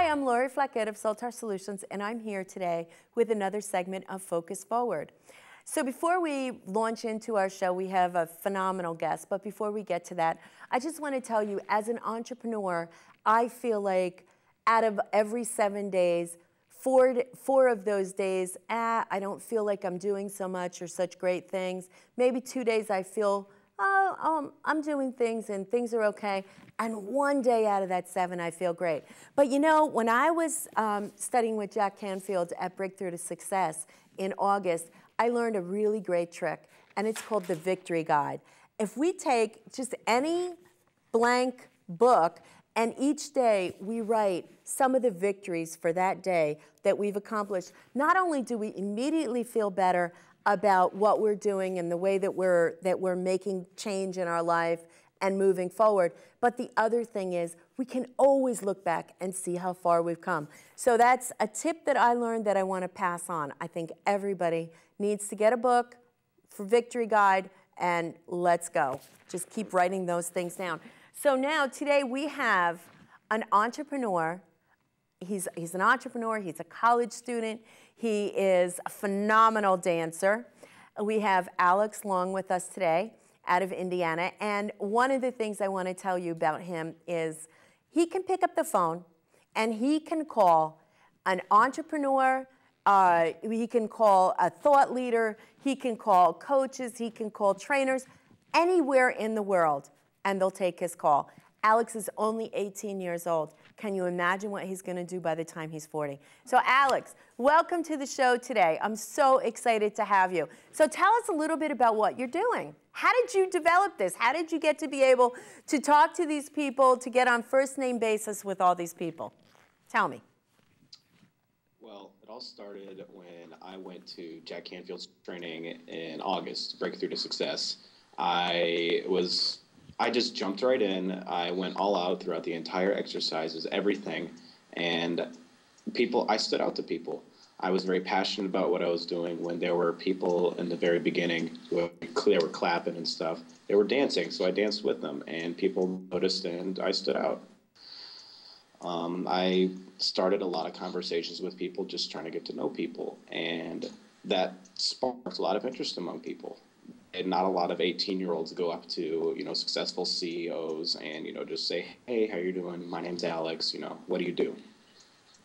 I'm Lori Flaquette of Soltar Solutions, and I'm here today with another segment of Focus Forward. So before we launch into our show, we have a phenomenal guest, but before we get to that, I just want to tell you, as an entrepreneur, I feel like out of every 7 days, four of those days, I don't feel like I'm doing so much or such great things. Maybe 2 days I feel, I'm doing things and things are okay. And 1 day out of that 7, I feel great. But you know, when I was studying with Jack Canfield at Breakthrough to Success in August, I learned a really great trick, and it's called the Victory Guide. If we take just any blank book, and each day we write some of the victories for that day that we've accomplished, not only do we immediately feel better about what we're doing and the way that we're making change in our life and moving forward, but the other thing is we can always look back and see how far we've come. So that's a tip that I learned that I want to pass on. I think everybody needs to get a book for Victory Guide, and let's go. Just keep writing those things down. So now today we have an entrepreneur. He's an entrepreneur, he's a college student, he is a phenomenal dancer. We have Alex Long with us today out of Indiana, and one of the things I want to tell you about him is he can pick up the phone and he can call an entrepreneur, he can call a thought leader, he can call coaches, he can call trainers, anywhere in the world, and they'll take his call. Alex is only 18 years old. Can you imagine what he's going to do by the time he's 40? So Alex, welcome to the show today. I'm so excited to have you. So tell us a little bit about what you're doing. How did you develop this? How did you get to be able to talk to these people, to get on first name basis with all these people? Tell me. Well, it all started when I went to Jack Canfield's training in August, Breakthrough to Success. I just jumped right in. I went all out throughout the entire exercises, everything. And I stood out to people. I was very passionate about what I was doing. When there were people in the very beginning who they were clapping and stuff, they were dancing. So I danced with them and people noticed and I stood out. I started a lot of conversations with people, just trying to get to know people. And that sparked a lot of interest among people. And not a lot of 18-year-olds go up to, successful CEOs and, just say, hey, how you doing? My name's Alex. What do you do?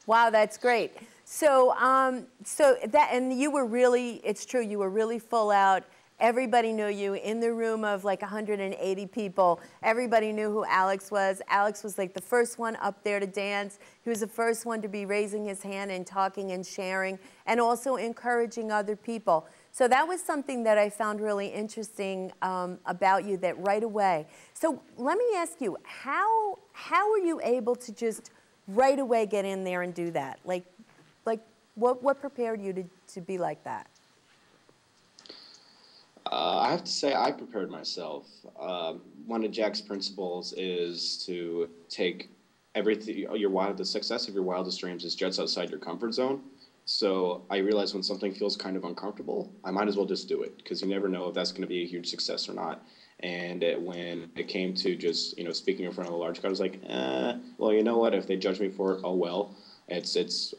Wow, that's great. So, and you were really, it's true, you were really full out. Everybody knew you in the room of like 180 people. Everybody knew who Alex was. Alex was like the first one up there to dance. He was the first one to be raising his hand and talking and sharing and also encouraging other people. So that was something that I found really interesting about you, that right away. So let me ask you, how were you able to just right away get in there and do that? Like what prepared you to be like that? I have to say I prepared myself. One of Jack's principles is to take everything, the success of your wildest dreams is just outside your comfort zone. So I realized when something feels kind of uncomfortable, I might as well just do it, because you never know if that's going to be a huge success or not. And when it came to just, speaking in front of a large crowd, I was like, well, you know what? If they judge me for it, oh well.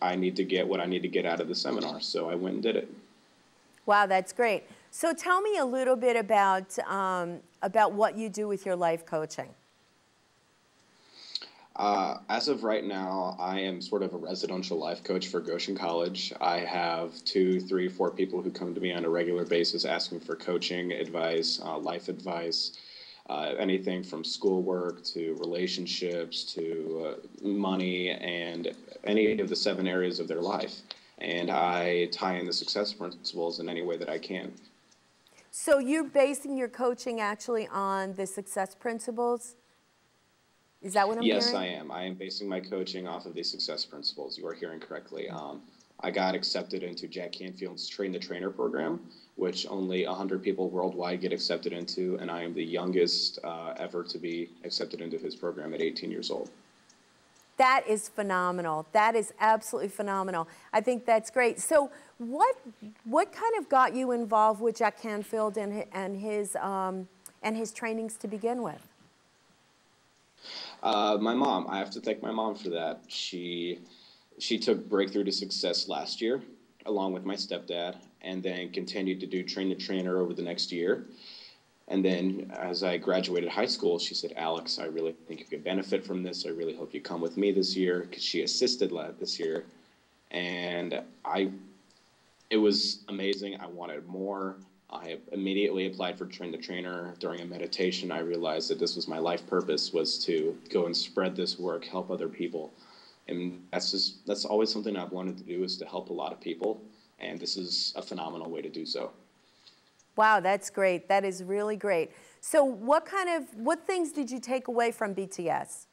I need to get what I need to get out of the seminar. So I went and did it. Wow, that's great. So tell me a little bit about what you do with your life coaching. As of right now, I am sort of a residential life coach for Goshen College. I have 2, 3, 4 people who come to me on a regular basis asking for coaching advice, life advice, anything from schoolwork to relationships to money and any of the 7 areas of their life. And I tie in the success principles in any way that I can. So you're basing your coaching actually on the success principles? Is that what I'm hearing? Yes, I am. I am basing my coaching off of the success principles. You are hearing correctly. I got accepted into Jack Canfield's Train the Trainer program, which only 100 people worldwide get accepted into, and I am the youngest ever to be accepted into his program at 18 years old. That is phenomenal. That is absolutely phenomenal. I think that's great. So what kind of got you involved with Jack Canfield and his trainings to begin with? My mom, I have to thank my mom for that. She took Breakthrough to Success last year, along with my stepdad, and then continued to do Train the Trainer over the next year. And then as I graduated high school, she said, Alex, I really think you could benefit from this. I really hope you come with me this year, because she assisted this year. And it was amazing. I wanted more. I immediately applied for Train the Trainer. During a meditation, I realized that this was my life purpose, was to go and spread this work, help other people. And that's always something I've wanted to do, is to help a lot of people. And this is a phenomenal way to do so. Wow, that's great. That is really great. So what things did you take away from BTS?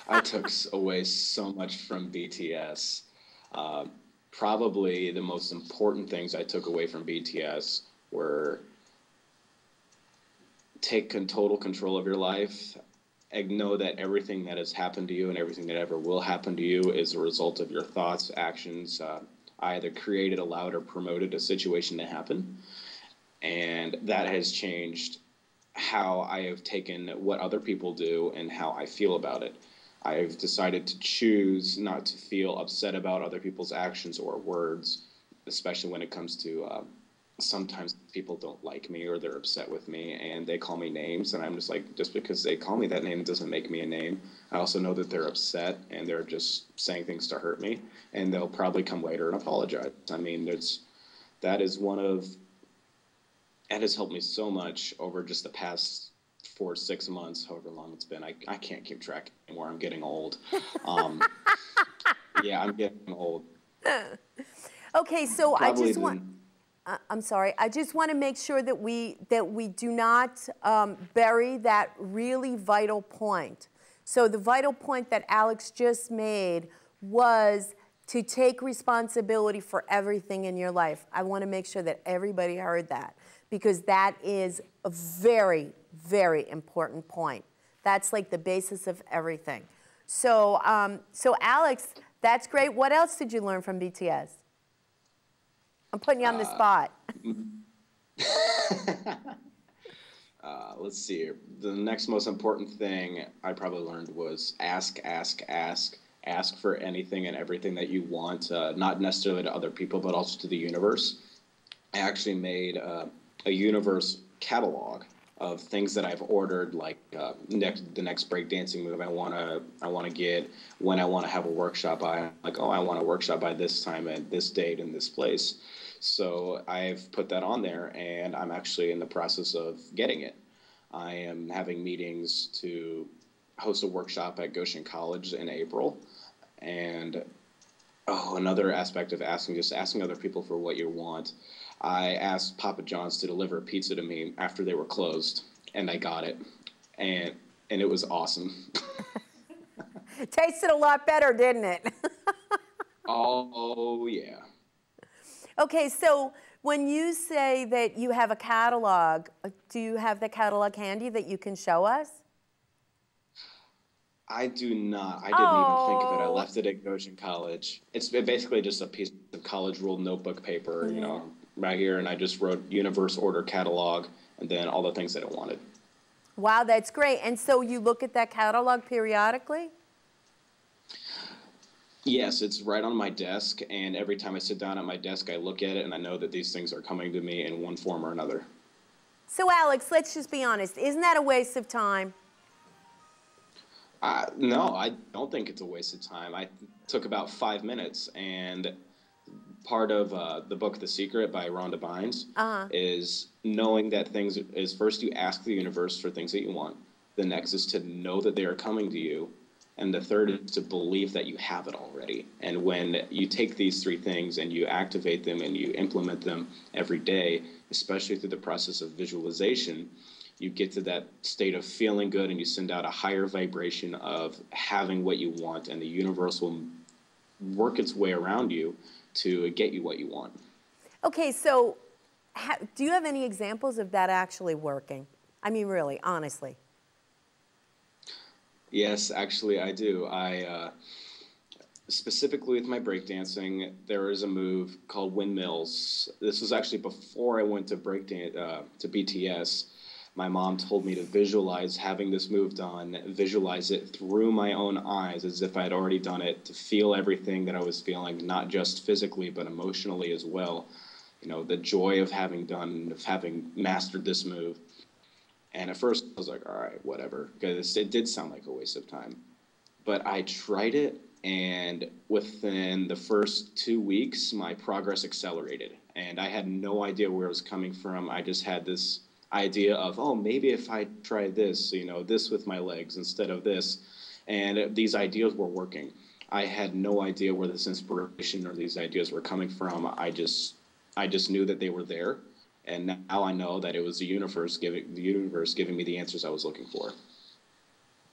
I took away so much from BTS. Probably the most important things I took away from BTS were take total control of your life, and know that everything that has happened to you and everything that ever will happen to you is a result of your thoughts, actions. I either created, allowed, or promoted a situation to happen. And that has changed how I have taken what other people do and how I feel about it. I've decided to choose not to feel upset about other people's actions or words, especially when it comes to sometimes people don't like me or they're upset with me and they call me names. And I'm just like, just because they call me that name doesn't make me a name. I also know that they're upset and they're just saying things to hurt me, and they'll probably come later and apologize. I mean, that has helped me so much over just the past 4 or 6 months, however long it's been. I can't keep track anymore. I'm getting old. Yeah, I'm getting old. Okay, so Probably I'm sorry. I just want to make sure that we do not bury that really vital point. So the vital point that Alex just made was to take responsibility for everything in your life. I want to make sure that everybody heard that, because that is a very, very important point. That's like the basis of everything. So, so Alex, that's great. What else did you learn from BTS? I'm putting you on the spot. Let's see here. The next most important thing I probably learned was ask for anything and everything that you want, not necessarily to other people, but also to the universe. I actually made a universe catalog of things that I've ordered, like the next breakdancing move I want to get, when I want to have a workshop by. Like, oh, I want a workshop by this time at this date in this place. So I've put that on there, and I'm actually in the process of getting it. I am having meetings to host a workshop at Goshen College in April. And another aspect of asking other people for what you want. I asked Papa John's to deliver a pizza to me after they were closed, and I got it. And it was awesome. It tasted a lot better, didn't it? Oh, yeah. Okay, so when you say that you have a catalog, do you have the catalog handy that you can show us? I do not. I didn't even think of it. I left it at Goshen College. It's basically just a piece of college ruled notebook paper, right here, and I just wrote universe order catalog and then all the things that I wanted. Wow, that's great. And so you look at that catalog periodically? Yes, it's right on my desk, and every time I sit down at my desk, I look at it, and I know that these things are coming to me in one form or another. So, Alex, let's just be honest. Isn't that a waste of time? No, I don't think it's a waste of time. I took about 5 minutes, and part of the book The Secret by Rhonda Bynes is knowing that things is first you ask the universe for things that you want. The next is to know that they are coming to you. And the third is to believe that you have it already. And when you take these 3 things and you activate them and you implement them every day, especially through the process of visualization, you get to that state of feeling good and you send out a higher vibration of having what you want, and the universe will work its way around you to get you what you want. Okay, so do you have any examples of that actually working? I mean, really, honestly. Yes, actually, I do. Specifically with my breakdancing, there is a move called windmills. This was actually before I went to BTS. My mom told me to visualize having this move done, visualize it through my own eyes as if I had already done it, to feel everything that I was feeling, not just physically, but emotionally as well. You know, the joy of having mastered this move. And at first I was like, all right, whatever, because it did sound like a waste of time. But I tried it, and within the first 2 weeks, my progress accelerated. And I had no idea where it was coming from. I just had this idea of, oh, maybe if I try this, you know, this with my legs instead of this. And these ideas were working. I had no idea where this inspiration or these ideas were coming from. I just knew that they were there. And now I know that it was the universe giving me the answers I was looking for.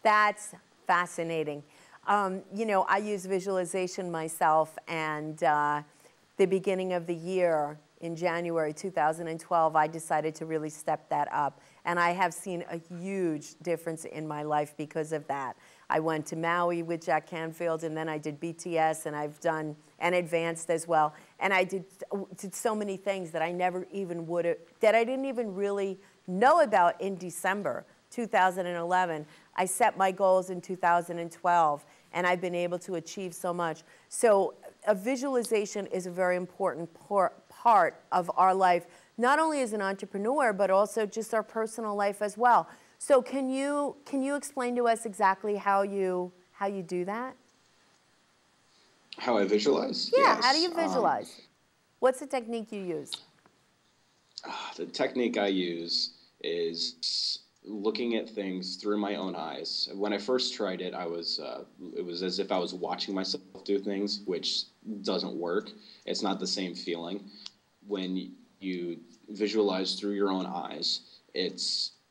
That's fascinating. You know, I use visualization myself, and the beginning of the year, in January 2012, I decided to really step that up. And I have seen a huge difference in my life because of that. I went to Maui with Jack Canfield, and then I did BTS, and I've done and advanced as well. And I did so many things that I never even would have, that I didn't even really know about in December 2011. I set my goals in 2012, and I've been able to achieve so much. So a visualization is a very important part of our life, not only as an entrepreneur, but also just our personal life as well. So can you explain to us exactly how you do that? How I visualize? Yeah, Yes. how do you visualize? What's the technique you use? The technique I use is looking at things through my own eyes. When I first tried it, it was as if I was watching myself do things, which doesn't work. It's not the same feeling. When you visualize through your own eyes,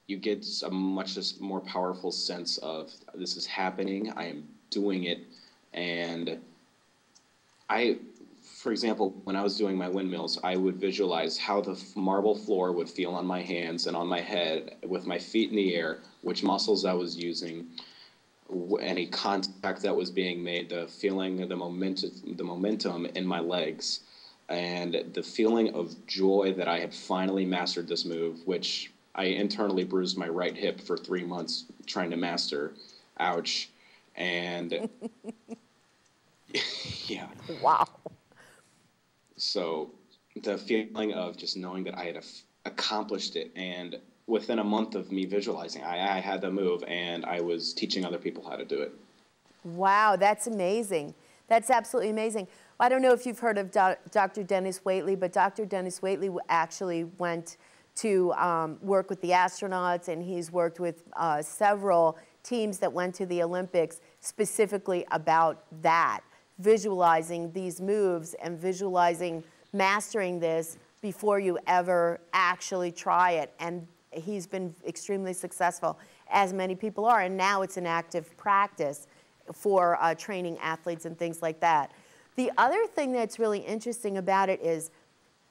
you get a much more powerful sense of, this is happening, I am doing it. And for example, when I was doing my windmills, I would visualize how the marble floor would feel on my hands and on my head with my feet in the air, which muscles I was using, any contact that was being made, the feeling, the momentum in my legs, and the feeling of joy that I had finally mastered this move, which I internally bruised my right hip for 3 months trying to master. Ouch. And yeah. Wow. So the feeling of just knowing that I had accomplished it, and within a month of me visualizing, I had the move, and I was teaching other people how to do it. Wow, that's amazing. That's absolutely amazing. I don't know if you've heard of Dr. Dennis Waitley, but Dr. Dennis Waitley actually went to work with the astronauts, and he's worked with several teams that went to the Olympics specifically about that, visualizing these moves and visualizing mastering this before you ever actually try it. And he's been extremely successful, as many people are, and now it's an active practice for training athletes and things like that. The other thing that's really interesting about it is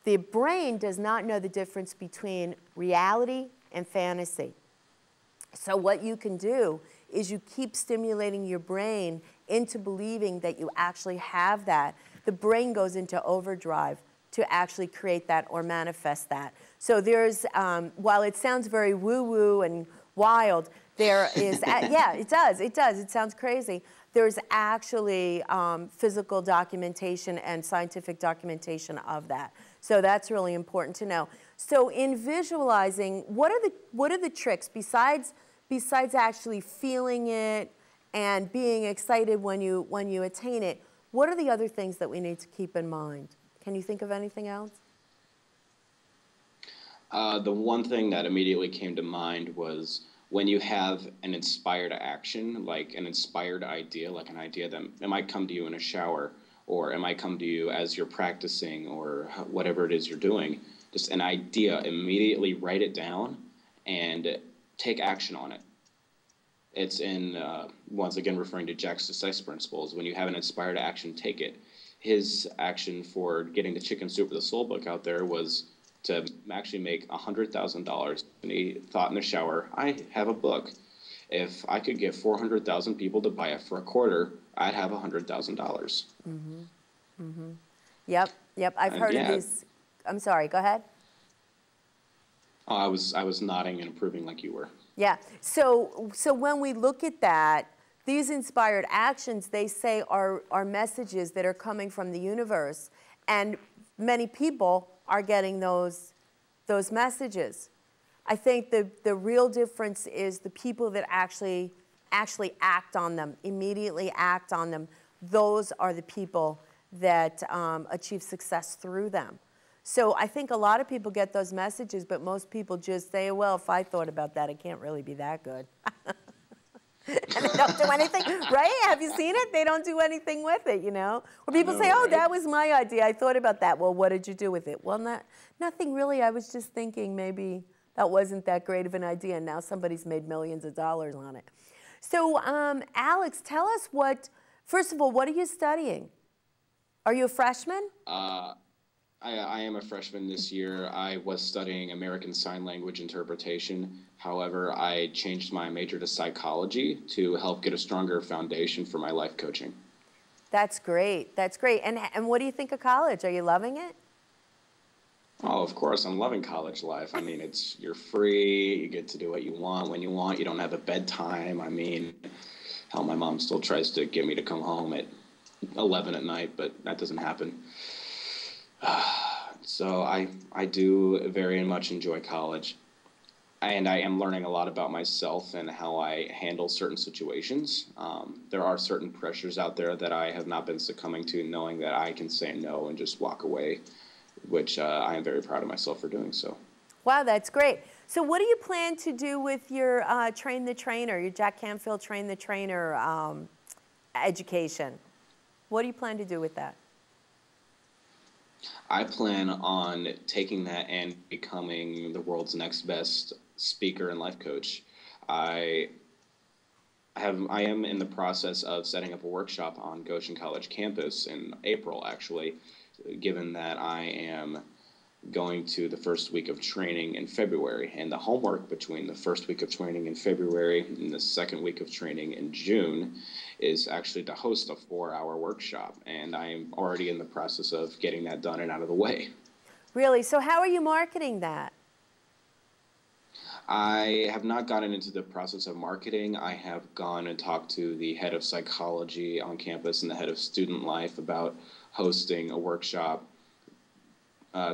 the brain does not know the difference between reality and fantasy. So what you can do is you keep stimulating your brain into believing that you actually have that. The brain goes into overdrive to actually create that or manifest that. So there's, while it sounds very woo-woo and wild, there is, yeah, it does, it sounds crazy. There's actually physical documentation and scientific documentation of that. So that's really important to know. So in visualizing, what are the tricks besides actually feeling it and being excited when you attain it? What are the other things that we need to keep in mind? Can you think of anything else? The one thing that immediately came to mind was when you have an inspired action, like an inspired idea, like an idea that it might come to you in a shower, or it might come to you as you're practicing, or whatever it is you're doing, just an idea, immediately write it down and take action on it. It's in, once again, referring to Jack's success principles. When you have an inspired action, take it. His action for getting the Chicken Soup for the Soul book out there was to actually make $100,000. And he thought in the shower, I have a book. If I could get 400,000 people to buy it for $250, I'd have $100,000. Mm-hmm. Mm-hmm. Yep. I've heard of these. I'm sorry, go ahead. Oh, I was nodding and approving like you were. Yeah. So when we look at that, these inspired actions, they say, are messages that are coming from the universe, and many people are getting those messages. I think the real difference is the people that actually act on them, immediately act on them. Those are the people that achieve success through them. So I think a lot of people get those messages, but most people just say, well, if I thought about that, it can't really be that good. And they don't do anything, right? Have you seen it? They don't do anything with it, you know? Or people say, oh, right? that was my idea. I thought about that. Well, what did you do with it? Well, nothing really. I was just thinking maybe that wasn't that great of an idea, and now somebody's made millions of dollars on it. So, Alex, tell us first of all, what are you studying? Are you a freshman? I am a freshman this year. I was studying American Sign Language interpretation. However, I changed my major to psychology to help get a stronger foundation for my life coaching. That's great. That's great. And what do you think of college? Are you loving it? Oh, of course, I'm loving college life. I mean, you're free. You get to do what you want when you want. You don't have a bedtime. I mean, hell, my mom still tries to get me to come home at 11 at night, but that doesn't happen. So I do very much enjoy college, and I am learning a lot about myself and how I handle certain situations. There are certain pressures out there that I have not been succumbing to, knowing that I can say no and just walk away, which I am very proud of myself for doing so. Wow, that's great. So what do you plan to do with your Train the Trainer, your Jack Canfield Train the Trainer education? What do you plan to do with that? I plan on taking that and becoming the world's next best speaker and life coach. I am in the process of setting up a workshop on Goshen College campus in April, actually, given that I am going to the first week of training in February. And the homework between the first week of training in February and the second week of training in June is actually to host a 4-hour workshop. And I am already in the process of getting that done and out of the way. Really? So how are you marketing that? I have not gotten into the process of marketing. I have gone and talked to the head of psychology on campus and the head of student life about hosting a workshop,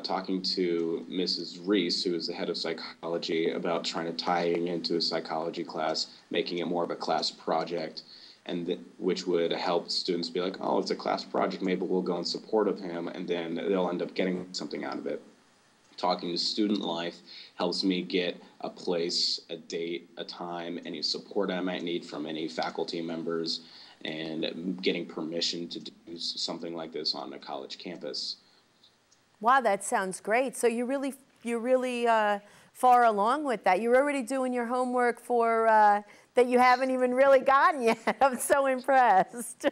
talking to Mrs. Reese, who is the head of psychology, about trying to tie it into a psychology class, making it more of a class project, and which would help students be like, oh, it's a class project, maybe we'll go in support of him, and then they'll end up getting something out of it. Talking to student life helps me get a place, a date, a time, any support I might need from any faculty members, and getting permission to do something like this on a college campus. Wow, that sounds great. So you're really far along with that. You're already doing your homework for that you haven't even really gotten yet. I'm so impressed.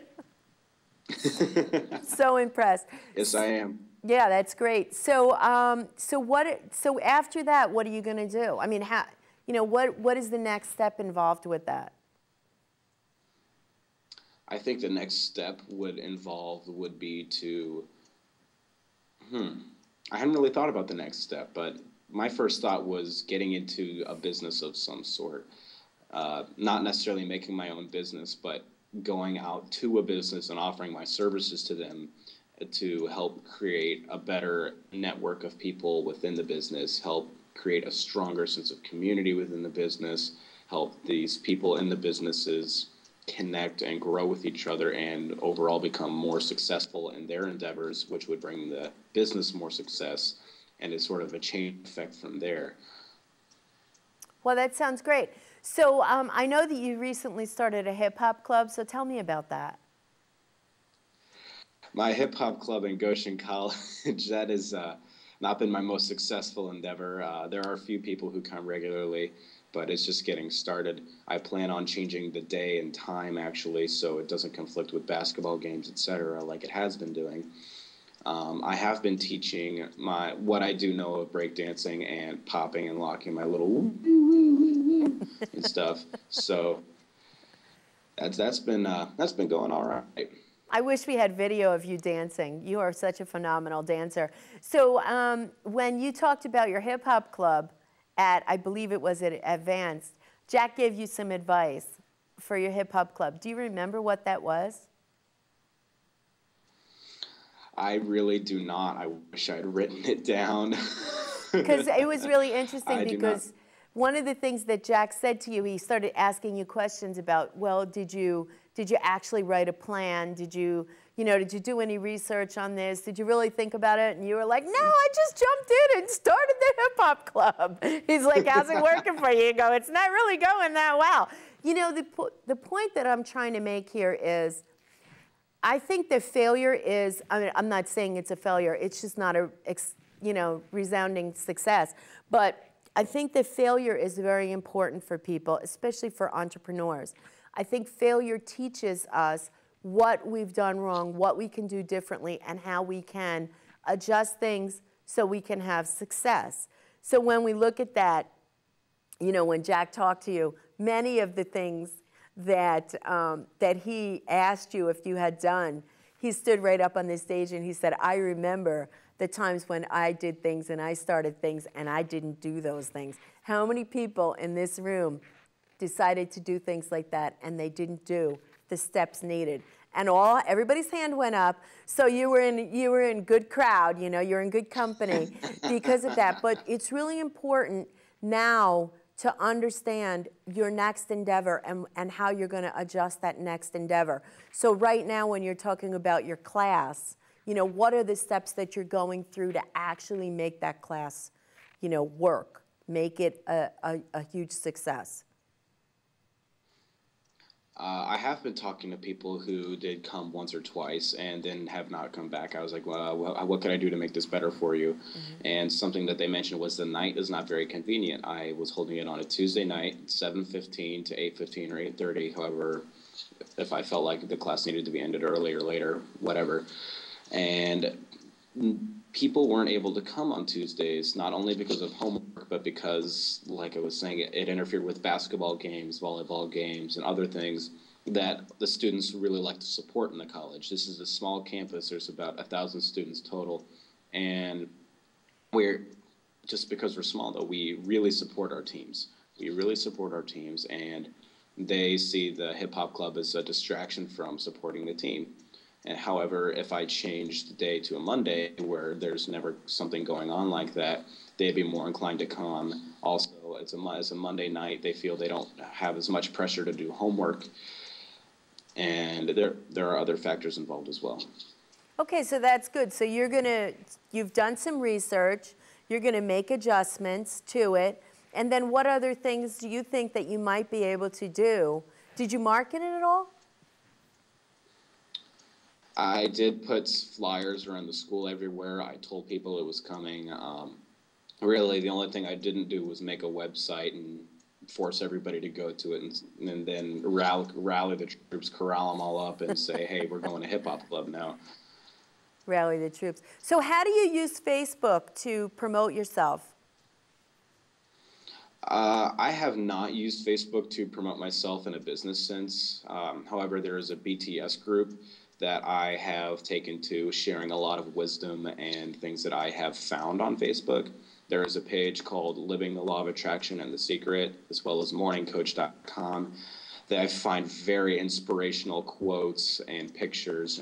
So impressed. Yes, I am. Yeah, that's great. So so after that, what are you going to do? I mean, what is the next step involved with that? I think the next step would be to I hadn't really thought about the next step, but my first thought was getting into a business of some sort. Not necessarily making my own business, but going out to a business and offering my services to them to help create a better network of people within the business, help create a stronger sense of community within the business, help these people in the businesses connect and grow with each other and overall become more successful in their endeavors, which would bring the business more success, and it's sort of a chain effect from there. Well, that sounds great. So I know that you recently started a hip-hop club, so tell me about that. My hip-hop club in Goshen College, that has not been my most successful endeavor. There are a few people who come regularly, but it's just getting started. I plan on changing the day and time, actually, so it doesn't conflict with basketball games, etc., like it has been doing. I have been teaching what I do know of breakdancing and popping and locking my little and stuff. So that's been going all right. I wish we had video of you dancing. You are such a phenomenal dancer. So when you talked about your hip hop club, at, I believe it was at Advanced, Jack gave you some advice for your hip hop club. Do you remember what that was? I really do not. I wish I'd written it down. Because it was really interesting I do because one of the things that Jack said to you, he started asking you questions about, well, did you actually write a plan? Did you do any research on this? Did you really think about it? And you were like, no, I just jumped in and started the hip hop club. He's like, how's it working for you? You go, it's not really going that well. You know, the point that I'm trying to make here is, I think that failure is, I mean, I'm not saying it's a failure, it's just not a, resounding success. But I think that failure is very important for people, especially for entrepreneurs. I think failure teaches us what we've done wrong, what we can do differently, and how we can adjust things so we can have success. So when we look at that, when Jack talked to you, many of the things that he asked you if you had done, he stood right up on the stage and he said, I remember the times when I did things and I started things and I didn't do those things. How many people in this room decided to do things like that and they didn't do the steps needed? And everybody's hand went up, so you were in good crowd, you're in good company because of that. But it's really important now to understand your next endeavor and how you're going to adjust that next endeavor. So right now when you're talking about your class, what are the steps that you're going through to actually make that class, work, make it a huge success? I have been talking to people who did come once or twice and then have not come back. I was like, well, what can I do to make this better for you? Mm-hmm. And something that they mentioned was the night is not very convenient. I was holding it on a Tuesday night, 7:15 to 8:15 or 8:30, however, if I felt like the class needed to be ended early or later, whatever. And people weren't able to come on Tuesdays, not only because of homework, but because, like I was saying, it interfered with basketball games, volleyball games, and other things that the students really like to support in the college. This is a small campus. There's about 1,000 students total. And just because we're small, though, we really support our teams. We really support our teams, and they see the hip-hop club as a distraction from supporting the team. And however, if I change the day to a Monday where there's never something going on like that, they'd be more inclined to come. Also, it's a Monday night. They feel they don't have as much pressure to do homework. And there are other factors involved as well. Okay, so that's good. So you've done some research. You're going to make adjustments to it. And then what other things do you think that you might be able to do? Did you market it at all? I did put flyers around the school everywhere. I told people it was coming. Really, the only thing I didn't do was make a website and force everybody to go to it and then rally the troops, corral them all up and say, hey, we're going to Hip Hop Club now. Rally the troops. So how do you use Facebook to promote yourself? I have not used Facebook to promote myself in a business sense. However, there is a BTS group that I have taken to sharing a lot of wisdom and things that I have found on Facebook. There is a page called Living the Law of Attraction and the Secret, as well as morningcoach.com, that I find very inspirational quotes and pictures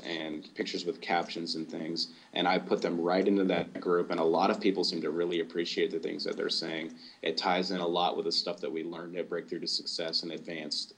with captions and things. And I put them right into that group, and a lot of people seem to really appreciate the things that they're saying. It ties in a lot with the stuff that we learned at Breakthrough to Success and Advanced.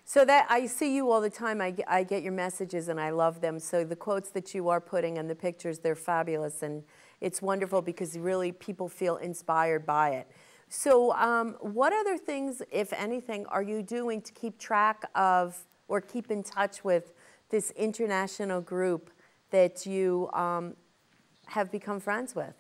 So that I see you all the time. I get your messages and I love them. So the quotes that you are putting and the pictures, they're fabulous. And it's wonderful because really people feel inspired by it. So what other things, if anything, are you doing to keep track of or keep in touch with this international group that you have become friends with?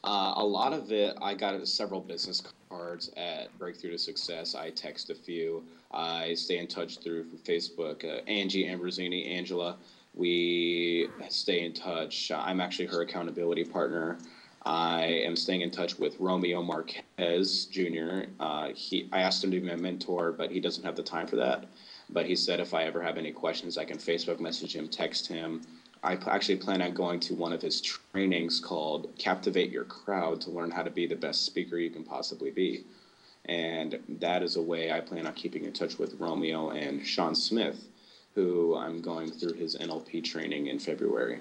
A lot of it, I got several business cards at Breakthrough to Success. I text a few. I stay in touch through Facebook. Angie Ambrosini, Angela, we stay in touch. I'm actually her accountability partner. I am staying in touch with Romeo Marquez Jr. I asked him to be my mentor, but he doesn't have the time for that. But he said if I ever have any questions, I can Facebook message him, text him. actually plan on going to one of his trainings called Captivate Your Crowd to learn how to be the best speaker you can possibly be. And that is a way I plan on keeping in touch with Romeo and Sean Smith, who I'm going through his NLP training in February.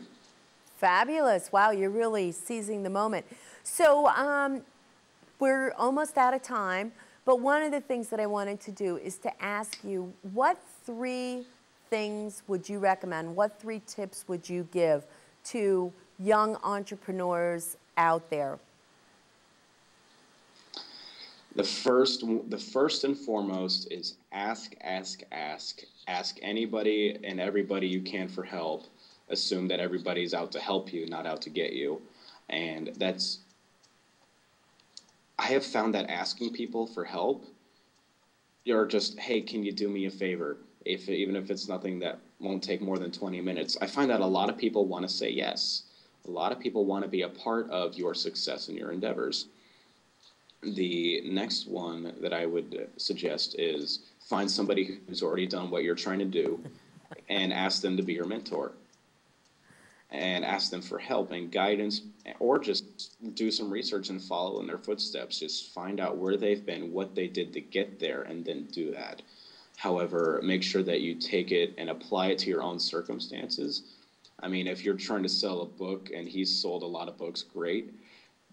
Fabulous. Wow, you're really seizing the moment. So we're almost out of time, but one of the things that I wanted to do is to ask you, what 3 things would you recommend? What 3 tips would you give to young entrepreneurs out there? The first and foremost is ask. Ask anybody and everybody you can for help. Assume that everybody's out to help you, not out to get you. And I have found that asking people for help, you're just, hey, can you do me a favor? Even if it's nothing that won't take more than 20 minutes. I find that a lot of people want to say yes. A lot of people want to be a part of your success and your endeavors. The next one that I would suggest is find somebody who's already done what you're trying to do and ask them to be your mentor. And ask them for help and guidance, or just do some research and follow in their footsteps. Just find out where they've been, what they did to get there, and then do that. However, make sure that you take it and apply it to your own circumstances. I mean, if you're trying to sell a book and he's sold a lot of books, great.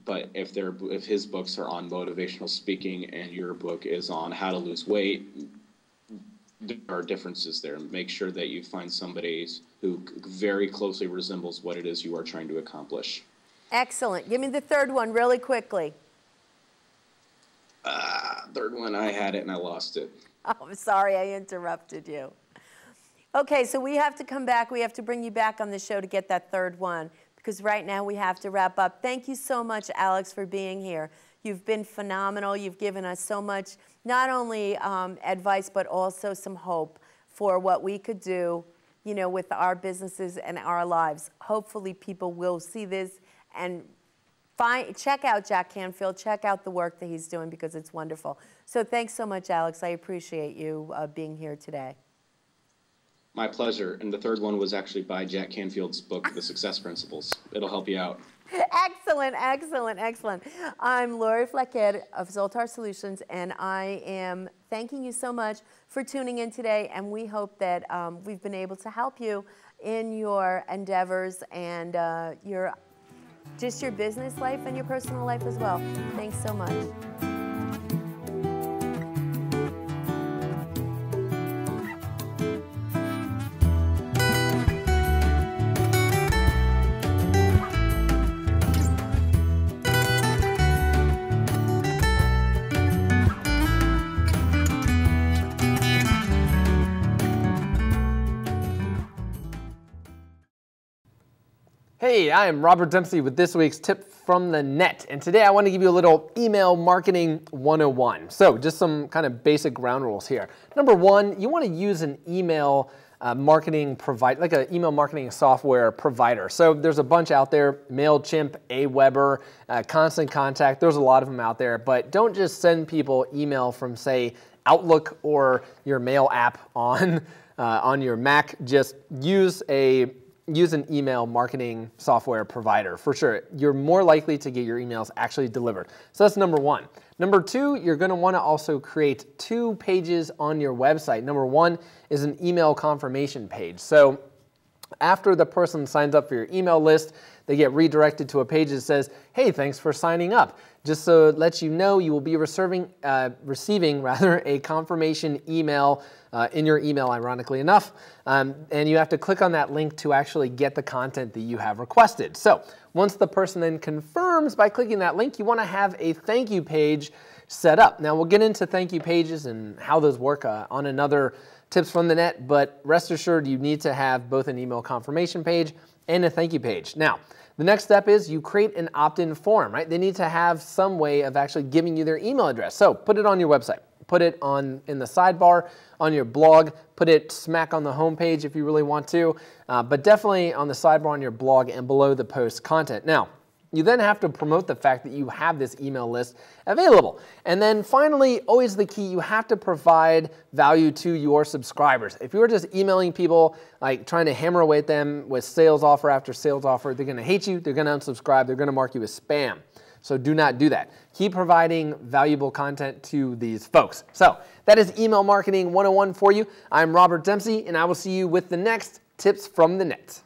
But if his books are on motivational speaking and your book is on how to lose weight, there are differences there. Make sure that you find somebody who very closely resembles what it is you are trying to accomplish. Excellent. Give me the 3rd one really quickly. Third one, I had it and I lost it. Oh, I'm sorry I interrupted you. Okay, so we have to come back. We have to bring you back on the show to get that 3rd one, because right now we have to wrap up. Thank you so much, Alex, for being here. You've been phenomenal. You've given us so much, not only advice, but also some hope for what we could do, you know, with our businesses and our lives. Hopefully people will see this and check out Jack Canfield, check out the work that he's doing, because it's wonderful. So thanks so much, Alex. I appreciate you being here today. My pleasure. And the 3rd one was actually by Jack Canfield's book, The Success Principles. It'll help you out. Excellent, excellent, excellent. I'm Lori Fleckhead of Zoltar Solutions, and I am thanking you so much for tuning in today, and we hope that we've been able to help you in your endeavors and your business life and your personal life as well. Thanks so much. Hey, I am Robert Dempsey with this week's Tip from the Net, and today I want to give you a little email marketing 101. So just some kind of basic ground rules here. Number 1, you want to use an email marketing provider, like an email marketing software provider. So there's a bunch out there: MailChimp, Aweber, Constant Contact. There's a lot of them out there, but don't just send people email from, say, Outlook or your mail app on your Mac. Just use an email marketing software provider for sure. You're more likely to get your emails actually delivered. So that's number 1. Number 2, you're going to want to also create 2 pages on your website. Number 1 is an email confirmation page. So after the person signs up for your email list, they get redirected to a page that says, hey, thanks for signing up. Just so it lets you know you will be receiving a confirmation email in your email, ironically enough, and you have to click on that link to actually get the content that you have requested. So once the person then confirms by clicking that link, you want to have a thank you page set up. Now we'll get into thank you pages and how those work on another Tips from the Net, but rest assured you need to have both an email confirmation page and a thank you page. Now, the next step is you create an opt-in form, right? They need to have some way of actually giving you their email address. So put it on your website, put it in the sidebar, on your blog, put it smack on the homepage if you really want to, but definitely on the sidebar on your blog and below the post content. Now, You then have to promote the fact that you have this email list available. And then finally, always the key, you have to provide value to your subscribers. If you're just emailing people, like trying to hammer away at them with sales offer after sales offer, they're gonna hate you, they're gonna unsubscribe, they're gonna mark you as spam. So do not do that. Keep providing valuable content to these folks. So that is Email Marketing 101 for you. I'm Robert Dempsey, and I will see you with the next Tips from the Net.